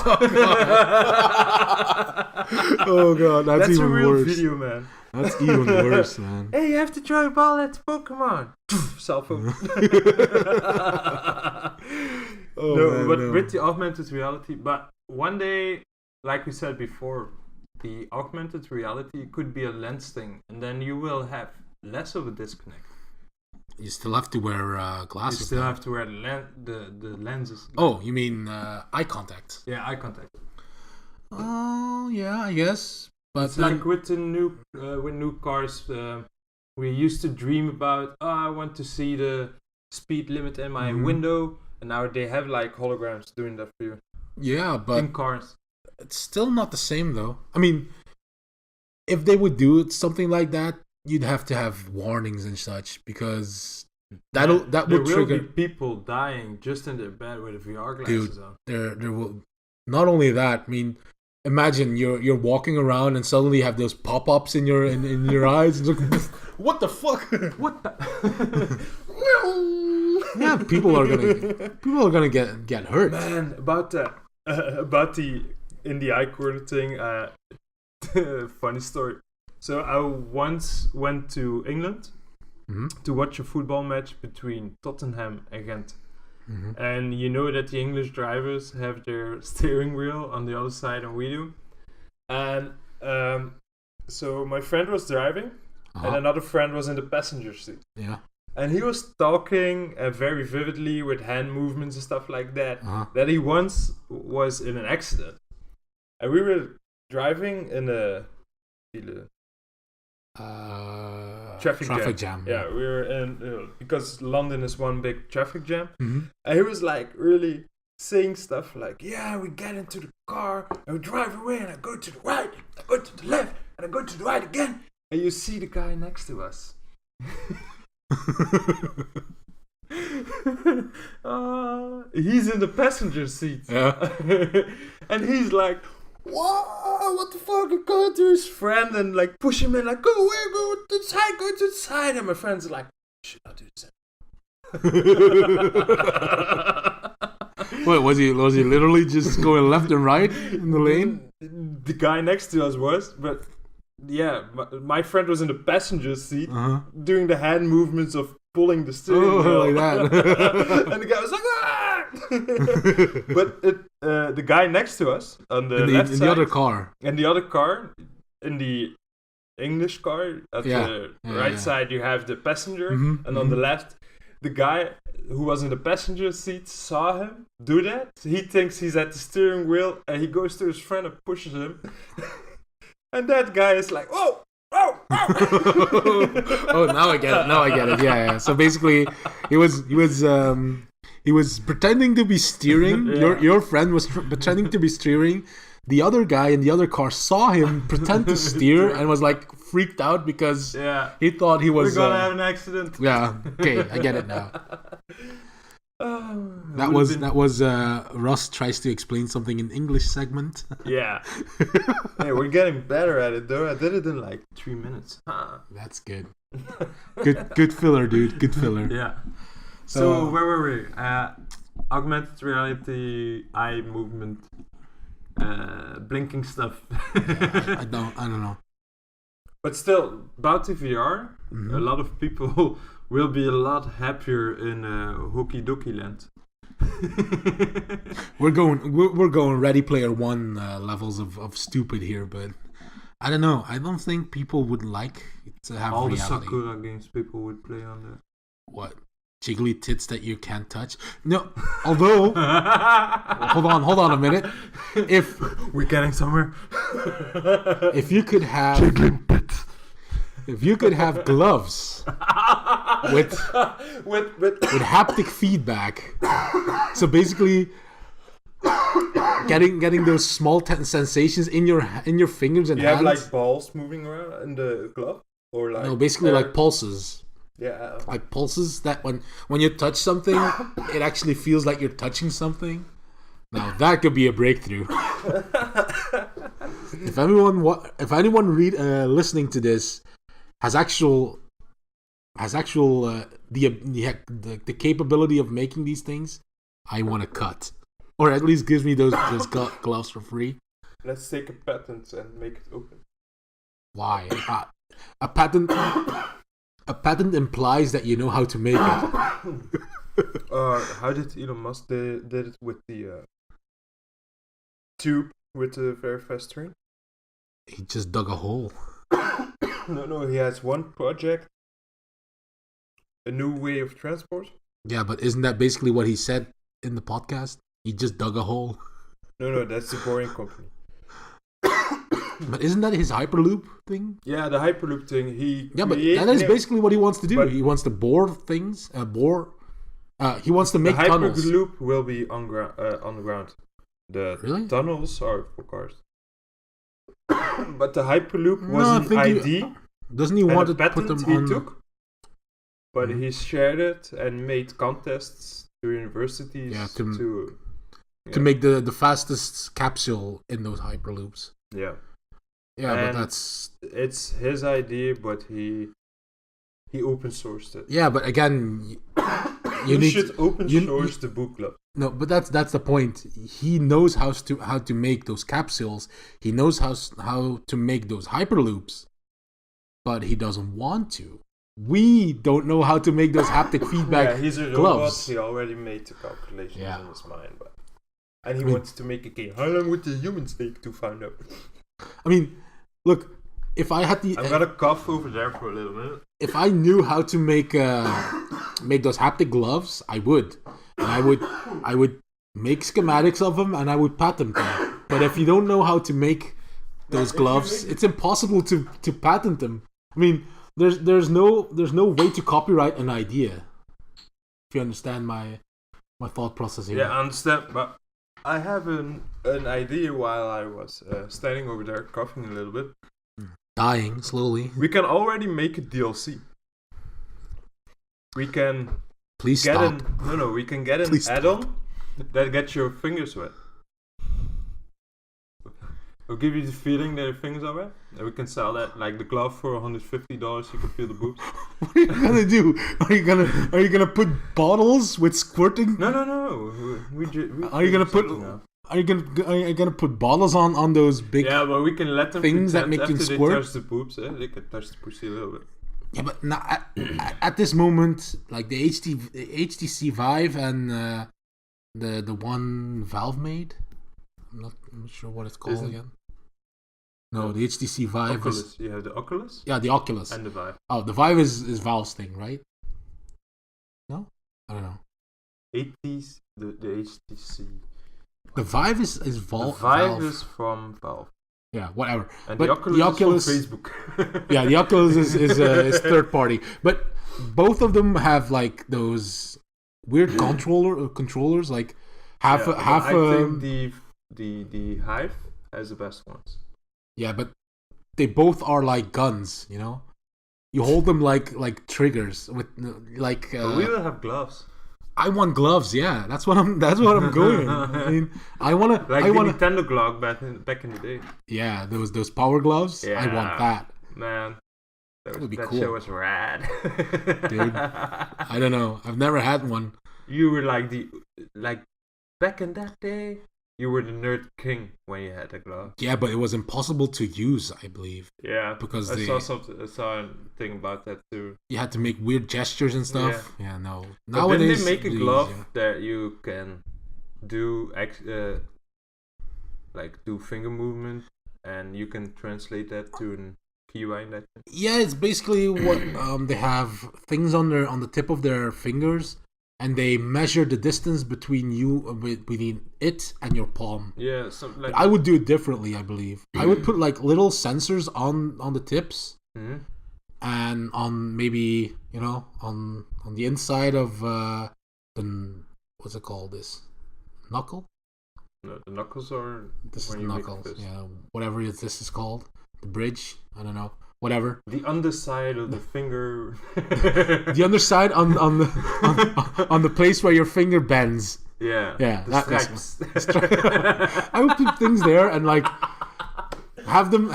Oh god, that's even
a real
worse.
Video, man.
That's even worse, man.
Hey, you have to throw a ball at Pokemon. Cell phone. With the augmented reality. But one day, like we said before, the augmented reality could be a lens thing, and then you will have less of a disconnect.
You still have to wear glasses.
You still have to wear the lenses.
Oh, you mean eye contact?
Yeah, eye contact.
Oh, yeah, I guess. But
it's like with the new cars, we used to dream about, I want to see the speed limit in my window, and now they have like holograms doing that for you.
Yeah, but
in cars.
It's still not the same though. I mean, if they would do something like that, you'd have to have warnings and such, because that would trigger.
There will be people dying just in their bed with VR glasses on.
There will. Not only that, I mean, imagine you're walking around and suddenly you have those pop-ups in your in your eyes. And like, what the fuck?
What the?
Yeah, people are gonna get hurt.
Man, about the in the eye corner thing. Funny story. So I once went to England to watch a football match between Tottenham and Ghent. And you know that the English drivers have their steering wheel on the other side and we do. And so my friend was driving and another friend was in the passenger seat.
Yeah.
And he was talking very vividly with hand movements and stuff like that, that he once was in an accident. And we were driving in a traffic jam. Yeah, we were in because London is one big traffic jam, and he was like really saying stuff like, "Yeah, we get into the car and we drive away, and I go to the right, I go to the left, and I go to the right again." And you see the guy next to us. He's in the passenger seat, and he's like, "Whoa, what the fuck?" And going to his friend and like push him in, like, "Go away, go to the side, go to the side." And my friend's like, "Shit, I'll do the same."
What was he literally just going left and right in the lane?
The guy next to us was, but yeah, my friend was in the passenger seat doing the hand movements of pulling the steering wheel
like that.
And the guy was like, "Ah!" But the guy next to us on the left side,
in the other car,
in the English car at the right side, you have the passenger, and on the left, the guy who was in the passenger seat saw him do that. He thinks he's at the steering wheel, and he goes to his friend and pushes him. And that guy is like, "Whoa! Oh, oh."
Oh, now I get it. Yeah. So basically, he was pretending to be steering. Your friend was pretending to be steering. The other guy in the other car saw him pretend to steer and was like freaked out because he thought he was.
We're gonna have an accident.
Yeah. Okay, I get it now. That was Ross tries to explain something in English segment.
Yeah. Hey, we're getting better at it though. I did it in like 3 minutes.
That's good. Good filler, dude. Good filler.
Yeah. So where were we? Augmented reality, eye movement, blinking stuff.
I don't know. But
still, about the VR, a lot of people will be a lot happier in Hooky Dooky Land.
We're going Ready Player One levels of stupid here, but I don't know. I don't think people would like to have
all
reality.
The Sakura games people would play on there.
What? Jiggly tits that you can't touch? No. Although, hold on a minute. If
we're getting somewhere,
if you could have jiggling tits. If you could have gloves with haptic feedback, so basically getting those small sensations in your fingers and hands.
You have like balls moving around in the glove, or like
no, basically like pulses.
Yeah,
like pulses that when you touch something, it actually feels like you're touching something. Now that could be a breakthrough. If anyone listening to this has actual the capability of making these things, I want to cut, or at least gives me those gloves for free.
Let's take a patent and make it open.
Why? A patent implies that you know how to make it.
How did Elon Musk did it with the tube with the very fast train?
He just dug a hole.
No, he has one project. A new way of transport.
Yeah, but isn't that basically what he said in the podcast? He just dug a hole.
No, that's the Boring Company.
But isn't that his Hyperloop thing?
Yeah, the Hyperloop thing.
But that is basically what he wants to do. He wants to bore things. He wants to make tunnels.
The Hyperloop will be on the ground. The tunnels are for cars. But the Hyperloop was an ID.
Doesn't he want to put them on?
Took, but he shared it and made contests to universities
to make the fastest capsule in those Hyperloops.
Yeah.
Yeah,
and
but
it's his idea, but he open sourced it.
Yeah, but again,
you should open source the book club.
No, but that's the point. He knows how to make those capsules. He knows how to make those Hyperloops, but he doesn't want to. We don't know how to make those haptic feedback
he's a
gloves.
Robot. He already made the calculations in his mind, and he wanted to make a game. How long would the humans take to find out?
I mean, look, if I had
I've got a cough over there for a little minute.
If I knew how to make those haptic gloves, I would. And I would make schematics of them and I would patent them. But if you don't know how to make those gloves, it's impossible to patent them. I mean, there's no way to copyright an idea. If you understand my thought process here.
Yeah, I understand, but I have an idea while I was standing over there coughing a little bit.
Dying slowly.
We can already make a DLC. We can
we can
get an add-on that gets your fingers wet. It'll give you the feeling that your fingers are wet. And we can sell that, like the glove for $150. You can feel the boobs.
What are you gonna do? Are you gonna put bottles with squirting?
No.
Are you gonna put bottles on those big?
Yeah, but we can let them
things that make them squirt.
They touch the boobs, they can touch the pussy a little bit.
Yeah, but at this moment, like the HTC Vive and the one Valve made, I'm not sure what it's called again. No, the HTC Vive
Oculus. You have the Oculus?
Yeah, the Oculus.
And the Vive.
Oh, the Vive is Valve's thing, right? No? I don't know.
The HTC.
The Vive is Valve.
The Vive is from Valve.
Yeah, whatever.
And but the Oculus is from Facebook.
Yeah, the Oculus is third party. But both of them have like those weird controllers, like I
think the Hive has the best ones.
Yeah, but they both are like guns, you know. You hold them like triggers with like.
But we will have gloves.
I want gloves. Yeah, that's what I'm going. I mean, I want to.
Like Nintendo glove back in the day.
Yeah, those power gloves. Yeah, I want that.
Man, that
would be
that
cool.
Show was rad,
dude. I don't know. I've never had one.
You were like back in that day. You were the nerd king when you had a glove.
Yeah, but it was impossible to use, I believe.
Yeah,
because
I saw a thing about that too.
You had to make weird gestures and stuff. Yeah, no.
But
nowadays,
then they make a glove that you can do do finger movement, and you can translate that to a keywine. That.
Yeah, it's basically what they have things on the tip of their fingers. And they measure the distance between it and your palm.
Yeah, something like.
I would do it differently, I believe. I would put like little sensors on the tips, and on maybe on the inside of the what's it called? This knuckle.
No, the knuckles are.
This is knuckles. Yeah, whatever this is called, the bridge. I don't know. Whatever.
The underside of the finger.
The underside on the place where your finger bends.
Yeah.
Yeah.
The stripes.
I would put things there and like have them.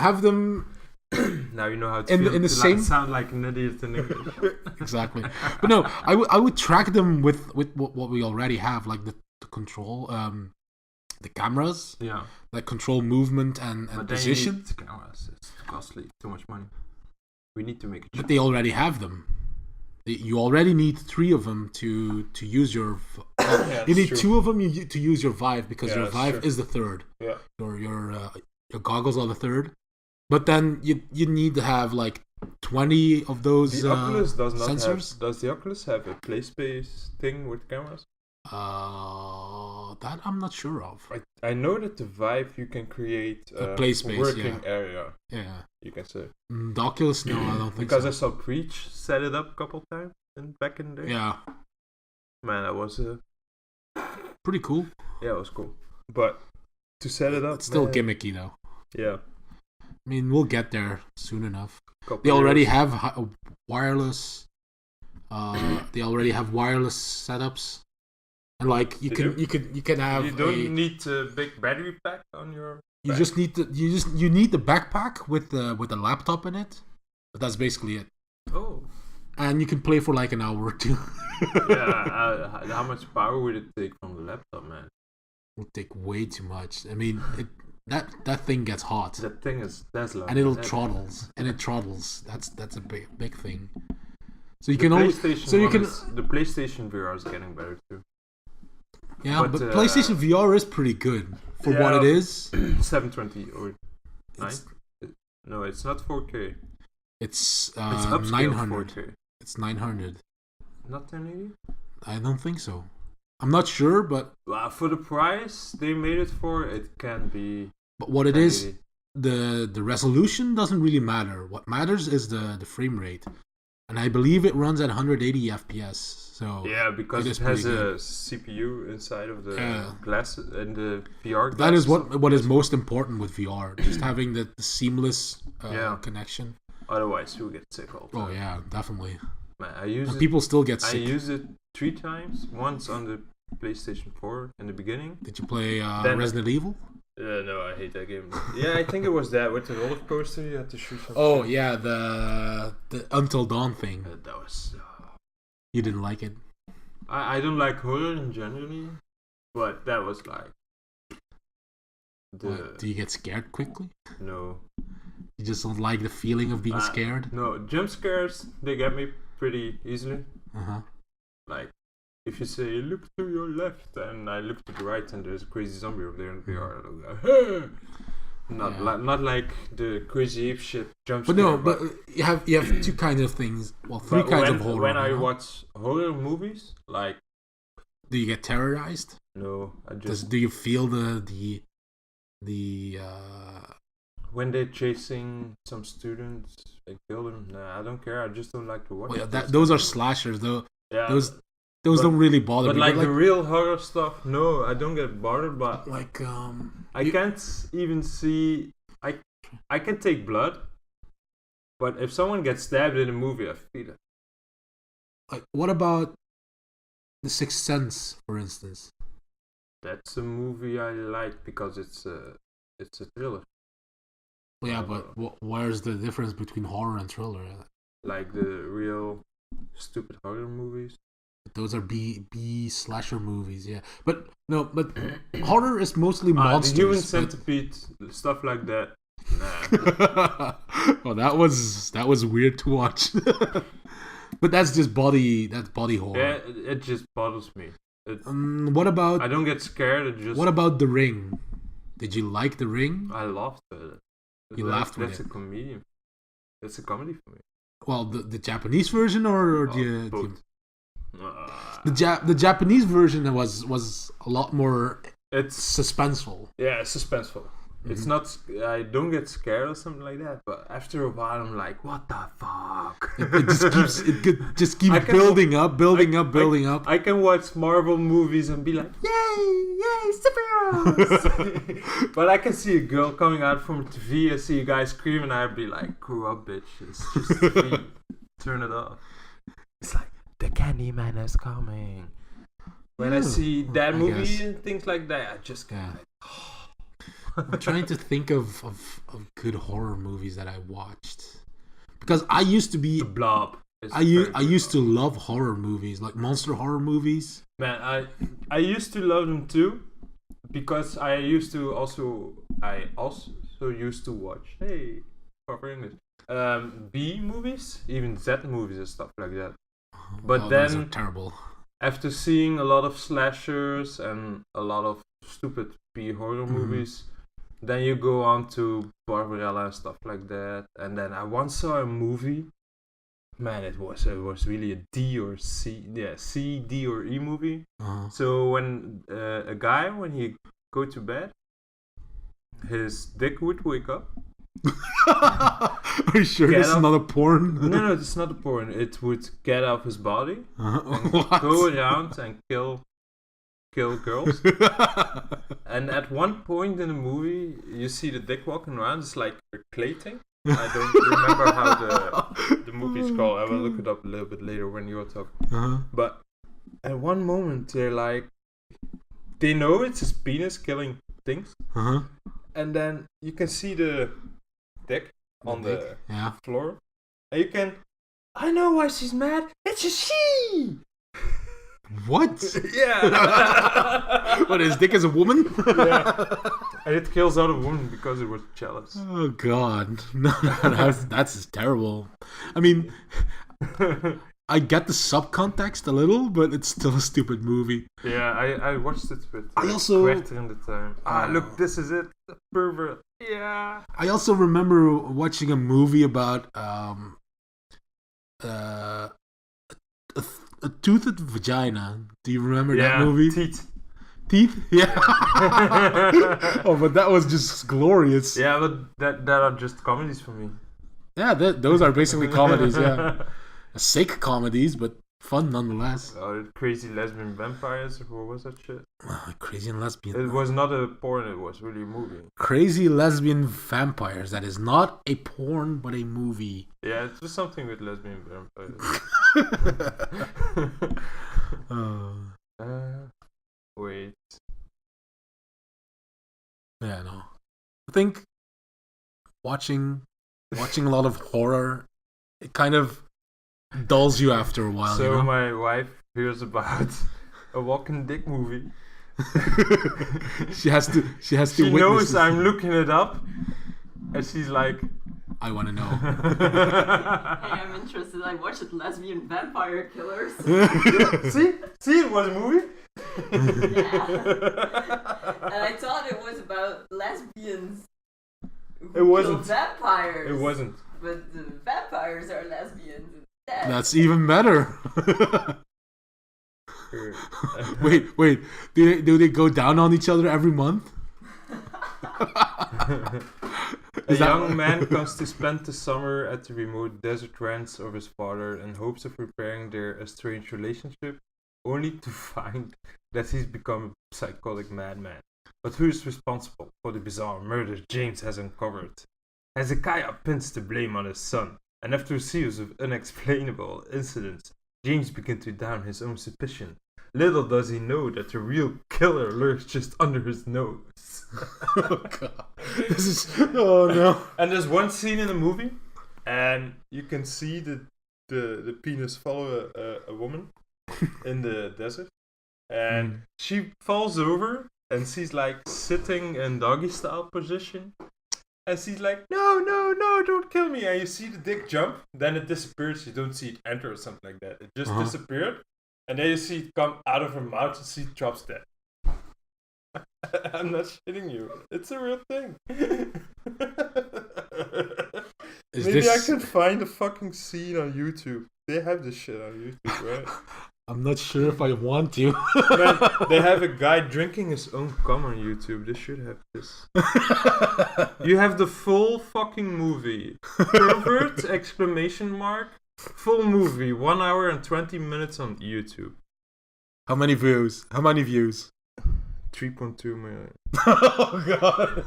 Now you know how to feel
in the same
sound like an idiot in English.
Exactly. But no, I would track them with what we already have, like the control, the cameras.
Yeah.
That control movement and position.
You need cameras. It's costly. Too much money. We need to make it.
But they already have them. You already need 3 of them to use your. You need true. 2 of them to use your Vive because your Vive is the third.
Yeah.
Your goggles are the third. But then you need to have like 20 of those
The Oculus does not
sensors.
have. Does the Oculus have a play space thing with cameras?
That I'm not sure of.
I know that the Vive you can create
A play space,
working area.
Yeah.
You can say.
The Oculus, no, I don't think
Because
so.
I saw Preach set it up a couple times back in the day.
Yeah.
Man, that was
Pretty cool.
yeah, it was cool. But to set it up,
It's still
man,
gimmicky though.
Yeah.
I mean, we'll get there soon enough.
Couple
They already
years.
have wireless. They already have wireless setups, and like you can have.
You don't need a big battery pack on your.
You just need you need the backpack with the laptop in it, but that's basically it.
Oh.
And you can play for like an hour or two.
Yeah. How much power would it take from the laptop, man?
It would take way too much. I mean, that thing gets hot.
That thing is Tesla.
And it'll
That-
throttles, and it throttles. That's a big thing. So you
The
can only
PlayStation the PlayStation VR is getting better too.
yeah,
but,
but PlayStation VR is pretty good for what it is.
720 or 9?
It's
No, it's not 4K.
it's
It's upscaled
900.
4K.
It's 900.
Not 1080?
I don't think so. I'm not sure, but
For the price they made it for, it can be.
what it is,
1080.
the resolution doesn't really matter. What matters is the frame rate, and I believe it runs at 180 FPS. So
Yeah, because
it
it,
is
has
pretty
a
good.
CPU inside of the
Yeah.
glasses and the VR.
That is
glasses.
what is most important with VR. Just having the seamless
Yeah.
connection.
Otherwise, you'll get sick all the
Oh
time.
yeah, definitely.
Man, I use
And
it.
people still get
I
sick.
used it 3 times. Once on the PlayStation 4 in the beginning.
Did you play
Then-
Resident Evil?
No, I hate that game. Yeah, I think it was that with the roller coaster. You had to shoot something.
Oh yeah, the Until Dawn thing.
That was.
You didn't like it.
I don't like horror in generally, but that was like.
Do you get scared quickly?
No.
You just don't like the feeling of being scared?
No, jump scares, they get me pretty easily.
Uh-huh.
Like, if you say, look to your left, and I look to the right, and there's a crazy zombie over there in VR, I'll go, hey! Not like the crazy ape shit jump
But
scare.
no, but you have two kinds of things. Well, three
but
kinds
when,
of horror.
When I
you know?
watch horror movies, like,
Do you get terrorized?
no, I just...
Do you feel the
when they're chasing some students and kill them, nah, I don't care. I just don't like to watch it.
those are slashers though.
Yeah,
Those
but-
don't really bother
but
me.
like the real horror stuff, no, I don't get bothered. But
like
I can't even see. I can take blood, but if someone gets stabbed in a movie, I feel it.
like what about The Sixth Sense, for instance?
That's a movie I like because it's a thriller.
Yeah, but where's the difference between horror and thriller?
Like the real stupid horror movies.
Those are B slasher movies, yeah. But horror is mostly monsters.
The Human
but-
Centipede, stuff like that. Nah.
Oh, that was weird to watch. But that's just body horror.
Yeah, it just bothers me.
What about
I don't get scared. It just.
what about The Ring? Did you like The Ring?
I laughed at it.
You laughed with
That's
it.
a comedian. That's a comedy for me.
Well, the Japanese version or
Both.
the Japanese version was a lot more
It's
suspenseful.
yeah, it's suspenseful.
Mm-hmm.
It's not. I don't get scared or something like that. But after a while, I'm like, what the fuck?
It just keeps
I can-
building up.
I can watch Marvel movies and be like, yay, superheroes! But I can see a girl coming out from TV and see a guy scream, and I'd be like, grow up, bitch. It's just TV. Turn it off. It's like, the Candyman is coming. When I see that
I
movie
guess.
and things like that, I just get
Yeah.
like,
I'm trying to think of good horror movies that I watched, because I used to be
The Blob. is
I
very good.
used to love horror movies, like monster horror movies.
Man, I used to love them too, because I also used to watch proper English B movies, even Z movies and stuff like that. But
those are
then
terrible.
after seeing a lot of slashers and a lot of stupid B horror movies, Then you go on to Barbarella and stuff like that. And then I once saw a movie. Man, it was really a D or C, C, D or E movie.
Uh-huh.
So when a guy, when he go to bed, his dick would wake up.
Are you sure
Get
this is
up.
not a porn?
No, it's not a porn. It would get off his body and
What?
go around and kill girls. And at one point in the movie, you see the dick walking around. It's like a clay thing. I don't remember how the movie is called. I will look it up a little bit later when you're talking.
Uh-huh.
But at one moment, they know it's his penis killing things.
Uh-huh.
And then you can see the dick on the
Yeah.
floor. And you can... I know why she's mad. It's a she!
What?
Yeah!
What, his dick is a woman?
Yeah. And it kills other women because it was jealous.
Oh god. No, that's terrible. I mean, I get the subcontext a little, but it's still a stupid movie.
Yeah, I watched it with
I also-
Quechter in the time. Look, this is it. The Pervert. Yeah.
I also remember watching a movie about a toothed vagina. Do you remember that movie? Teeth? Yeah. Oh, but that was just glorious.
Yeah, but that are just comedies for me.
Yeah, those are basically comedies, yeah. Sick comedies, but fun nonetheless.
Crazy lesbian vampires, or what was that shit?
Crazy and lesbian.
It was not a porn, it was really a movie.
Crazy lesbian vampires. That is not a porn, but a movie.
Yeah, it was something with lesbian vampires. Wait.
Yeah, no. I think watching a lot of horror, it kind of dulls you after a while.
So
you know?
my wife hears about a walking dick movie.
she has to.
She
witness
knows
this.
I'm looking it up, and she's like,
I want to know.
Hey, I'm interested. I watched Lesbian Vampire Killers.
see, it was a movie.
Yeah. And I thought it was about lesbians who
It wasn't.
kill vampires.
It wasn't.
But the vampires are lesbians instead.
That's even better. wait. Do they go down on each other every month?
A young man comes to spend the summer at the remote desert ranch of his father in hopes of repairing their estranged relationship, only to find that he's become a psychotic madman. But who is responsible for the bizarre murder James has uncovered? Hezekiah pins the blame on his son, and after a series of unexplainable incidents, James begins to down his own suspicion. Little does he know that the real killer lurks just under his nose.
Oh god. This is. Oh no.
And there's one scene in the movie, and you can see the penis follow a woman in the desert, and she falls over, and she's like sitting in doggy style position, and she's like, no, don't kill me. And you see the dick jump, then it disappears. You don't see it enter or something like that. It just disappeared, and then you see it come out of her mouth, and she drops dead. I'm not shitting you. It's a real thing. Maybe I can find a fucking scene on YouTube. They have this shit on YouTube, right?
I'm not sure if I want to.
Man, they have a guy drinking his own cum on YouTube. They should have this. You have the full fucking movie. Pervert! Exclamation mark. Full movie. 1 hour and 20 minutes on YouTube.
How many views?
3.2 million.
Oh god.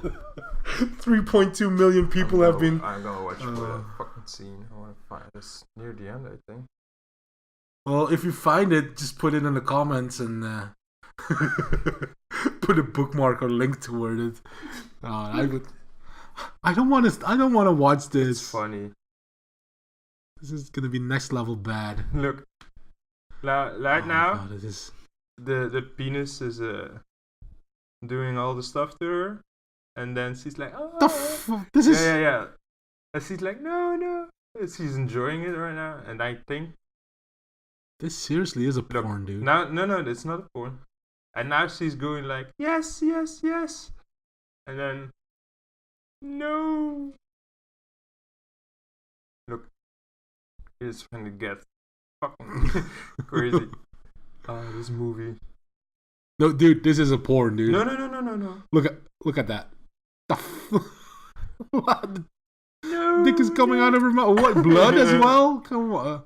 3.2 million people have been.
I'm gonna watch the fucking scene. I wanna find this near the end, I think.
Well, if you find it, just put it in the comments and put a bookmark or link toward it. I would. I don't want to watch this.
It's funny.
This is gonna be next level bad.
Look, right now,
God, it is.
the penis is doing all the stuff to her, and then she's like, oh,
This is.
yeah, and she's like, no, and she's enjoying it right now, and I think.
This seriously is a
Look,
porn, dude.
No, it's not a porn. And now she's going like, yes. And then No. Look, here's when it gets fucking crazy. This movie.
No, dude, this is a porn, dude.
No.
Look at that. What?
No.
Dick is coming out of her mouth. What, blood as well? Come on.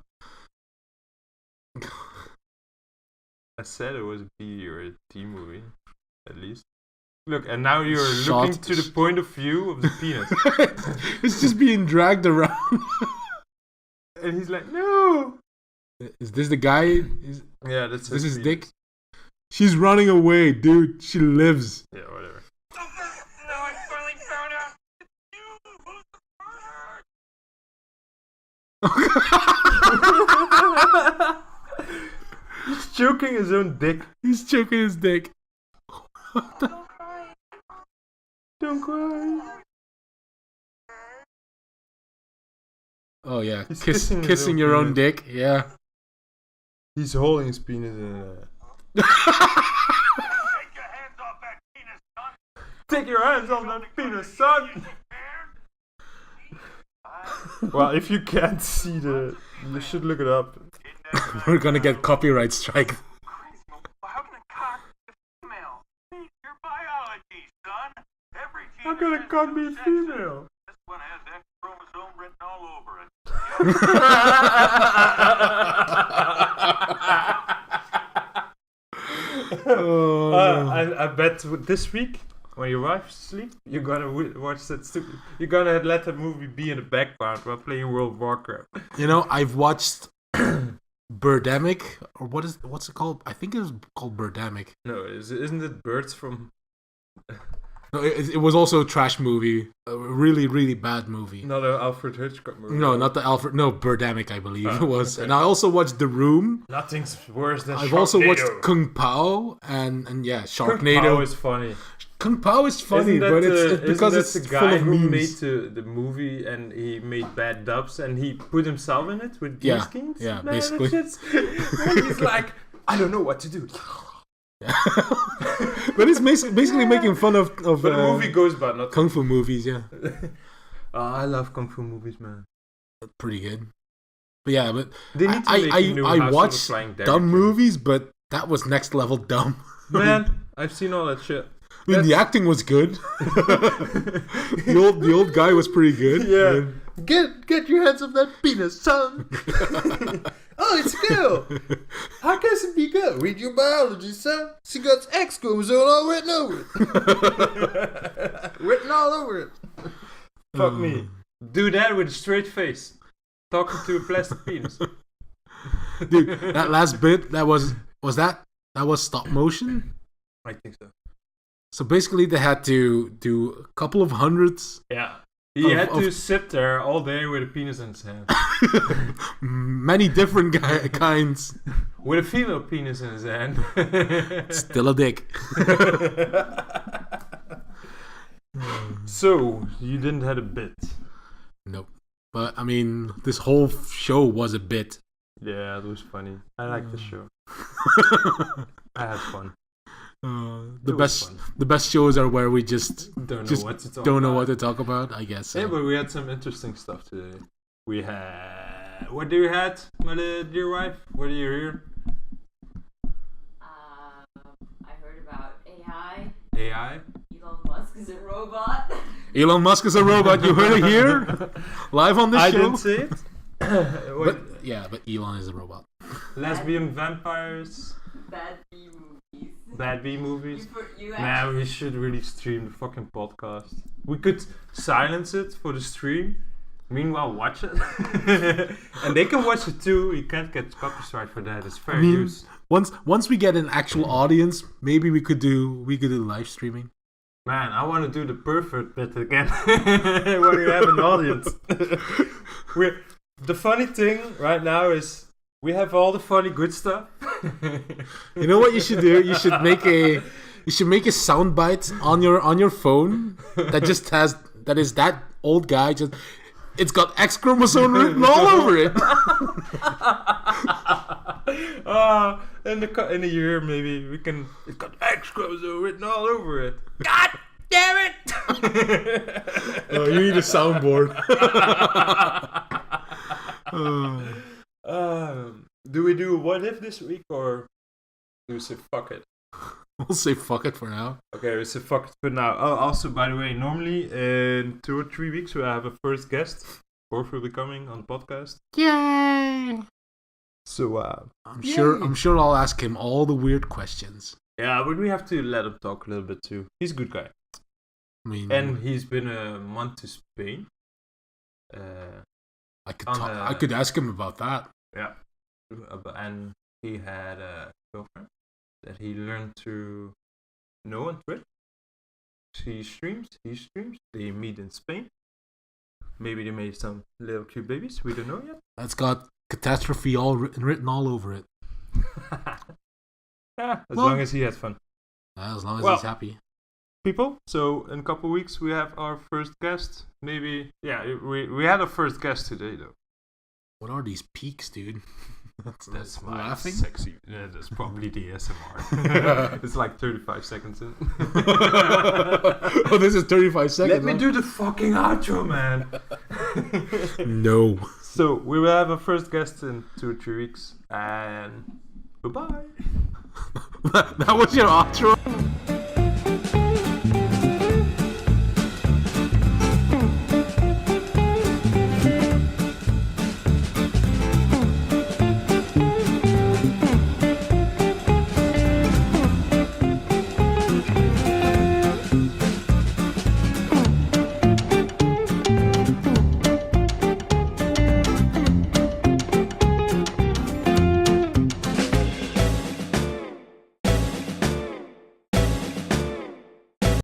I said it was a B or a T movie, at least. Look, and now you're
Shot.
looking to the point of view of the penis.
It's just being dragged around.
And he's like, no.
Is this the guy?
Yeah, that's
This
his
is
penis.
Dick? She's running away, dude. She lives.
Yeah, whatever.
I finally found out it's you who's the pervert.
He's choking his own dick.
He's choking his dick.
Don't cry.
Oh yeah,
He's
kissing
kissing his
your
own
own dick. Yeah.
He's holding his penis in
Take your hands off that penis, son.
Take your hands off that penis, son! Well, if you can't see you should look it up.
We're gonna get copyright strike.
Well, how can a cock be a female? Your biology, son. Every
How
penis
can a
has
cock
two
be
sexes.
female?
This one has X chromosome written all over it.
I bet this week, when your wife sleeps, you're gonna watch that stupid. You're gonna let that movie be in the background while playing World of Warcraft.
You know, I've watched Birdemic, or what's it called? I think it was called Birdemic.
No, isn't it birds from?
No, it was also a trash movie, a really, really bad movie.
Not an Alfred Hitchcock movie.
No, not the Alfred. No, Birdemic, I believe
Oh,
it was.
okay.
And I also watched The Room.
Nothing's worse than
I've also watched
Sharknado.
Kung Pao and yeah,
Kung
Sharknado.
Pao is funny.
Kung Pao is funny, but it's because it's
the
full
guy
of
who
memes.
made the movie and he made bad dubs and he put himself in it with
Yeah,
skins.
yeah,
Man,
basically.
that shit's- he's like, I don't know what to do.
But it's basically making fun of
But the movie goes bad, not
kung fu movies. Yeah,
Oh, I love kung fu movies, man.
pretty good. But yeah, but
They need to make a new
I
House of the
watch
Flying Dagger
dumb
too.
movies, but that was next level dumb.
Man, I've seen all that shit.
I mean, the acting was good. the old guy was pretty good.
Yeah.
And-
Get your hands off that penis, son. Oh, it's a girl. How can it be a girl? Read your biology, son. She got X chromosome all written over it. Written all over it. Fuck me. Do that with a straight face. Talking to a plastic penis.
Dude, that last bit that was stop motion.
I think so.
So basically, they had to do a couple of hundreds,
Yeah. He
Of-
had to
of-
sit there all day with a penis in his hand.
many different kinds.
With a female penis in his hand.
Still a dick.
So, you didn't have a bit.
Nope. But I mean, this whole show was a bit.
Yeah, it was funny. I like the show. I had fun.
The
It was
best
fun.
the best shows are where we just
Don't
Just
know what to talk
don't know
about.
what to talk about. I guess.
Yeah, but we had some interesting stuff today. We had... What do you had, my dear wife? What do you hear?
I heard about AI.
AI?
Elon Musk is a robot.
Elon Musk is a robot. You heard it here, live on the
I
show.
didn't say it.
But yeah, but Elon is a robot.
Lesbian vampires,
Bad B movies.
bad B movies.
You
Man, we should really stream the fucking podcast. We could silence it for the stream. Meanwhile, watch it. And they can watch it too. You can't get copyright for that. It's fair
I mean,
use.
once we get an actual audience, maybe we could do live streaming.
Man, I want to do the Pervert bit again. When you have an audience. The funny thing right now is we have all the funny good stuff.
You know what you should do? You should make a soundbite on your phone that is that old guy just. It's got X chromosome written all over it.
In a year maybe we can. It's got X chromosome written all over it. God damn it!
the soundboard.
Do we do what if this week or do we say fuck it?
We'll say fuck it for now.
Okay, we say fuck it for now. Oh, also, by the way, normally in 2 or 3 weeks we'll have a first guest. Borf will be coming on the podcast.
Yay!
So,
I'm sure I'll ask him all the weird questions.
yeah, but we have to let him talk a little bit too. He's a good guy.
I mean,
And he's been a month to Spain.
I could ask him about that.
Yeah. And he had a girlfriend that he learned to know on Twitch. He streams. They meet in Spain. Maybe they made some little cute babies. We don't know yet.
That's got catastrophe all written all over it.
As long as he has fun.
As long as
Well,
he's happy.
People, so in a couple of weeks we have our first guest. Maybe, yeah, we had our first guest today though.
What are these peaks, dude?
That's my
laughing.
sexy. Yeah, that's probably the ASMR. It's like 35 seconds in.
Oh, this is 35 seconds.
Let me do the fucking outro, man.
No.
So we will have a first guest in 2 or 3 weeks, and goodbye.
That was your outro?